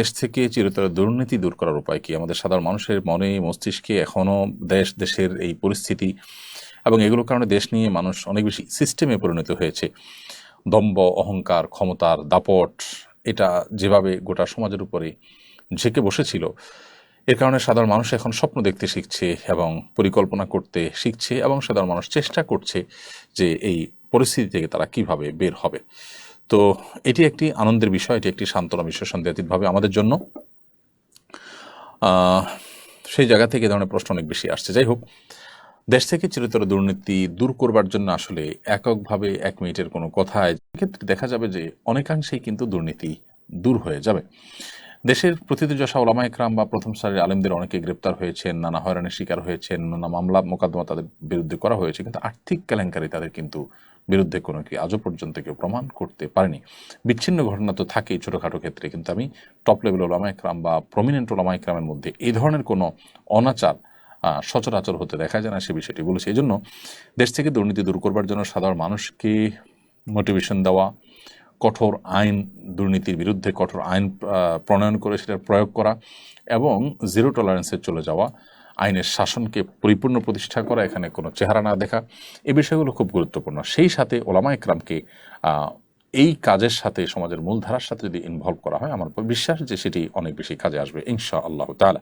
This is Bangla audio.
দেশ থেকে চিরতরে দুর্নীতি দূর করার উপায় কি? আমাদের সাধারণ মানুষের মনে মস্তিষ্কে এখনো দেশের এই পরিস্থিতি এবং এগুলোর কারণে দেশ নিয়ে মানুষ অনেক বেশি সিস্টেমে পরিণত হয়েছে। দম্ভ, অহংকার, ক্ষমতার দাপট এটা যেভাবে গোটা সমাজের উপরে ঝেঁকে বসেছিল, এর কারণে সাধারণ মানুষ এখন স্বপ্ন দেখতে শিখছে এবং পরিকল্পনা করতে শিখছে এবং সাধারণ মানুষ চেষ্টা করছে যে এই পরিস্থিতি থেকে তারা কিভাবে বের হবে। তো এটি একটি আনন্দের বিষয়, এটি একটি সান্ত্বনা বিষয় সন্দেহাতীতভাবে আমাদের জন্য। সেই জায়গা থেকে এ ধরনের প্রশ্ন অনেক বেশি আসছে। যাই হোক, দেশ থেকে চিরতরে দুর্নীতি দূর করবার জন্য আসলে এককভাবে ১ মিনিটের কোনো কথায় ক্ষেত্রে দেখা যাবে যে অনেকাংশেই কিন্তু দুর্নীতি দূর হয়ে যাবে। দেশের প্রথিতযশা ওলামা একরাম বা প্রথম সারির আলেমদের অনেকে গ্রেপ্তার হয়েছেন, নানা হয়রানির শিকার হয়েছেন, নানা মামলা মোকদ্দমা তাদের বিরুদ্ধে করা হয়েছে, কিন্তু আর্থিক কেলেঙ্কারি তাদের কিন্তু বিরুদ্ধে কোনো কি আজও পর্যন্ত কেউ প্রমাণ করতে পারেনি। বিচ্ছিন্ন ঘটনা তো থাকেই ছোটোখাটো ক্ষেত্রে, কিন্তু আমি টপ লেভেল ওলামা একরাম বা প্রমিনেন্ট ওলামা একরামের মধ্যে এই ধরনের কোনো অনাচার সচরাচর হতে দেখা যায় না, সে বিষয়টি বলেছে। এই জন্য দেশ থেকে দুর্নীতি দূর করবার জন্য সাধারণ মানুষকে মোটিভেশন দেওয়া, কঠোর আইন, দুর্নীতির বিরুদ্ধে কঠোর আইন প্রণয়ন করে সেটার প্রয়োগ করা এবং জিরো টলারেন্সে চলে যাওয়া, আইনের শাসনকে পরিপূর্ণ প্রতিষ্ঠা করা, এখানে কোনো চেহারা না দেখা, এই বিষয়গুলো খুব গুরুত্বপূর্ণ। সেই সাথে ওলামা একরামকে এই কাজের সাথে সমাজের মূলধারার সাথে যদি ইনভলভ করা হয়, আমার বিশ্বাস যে সেটি অনেক বেশি কাজে আসবে ইনশাআল্লাহ তাআলা।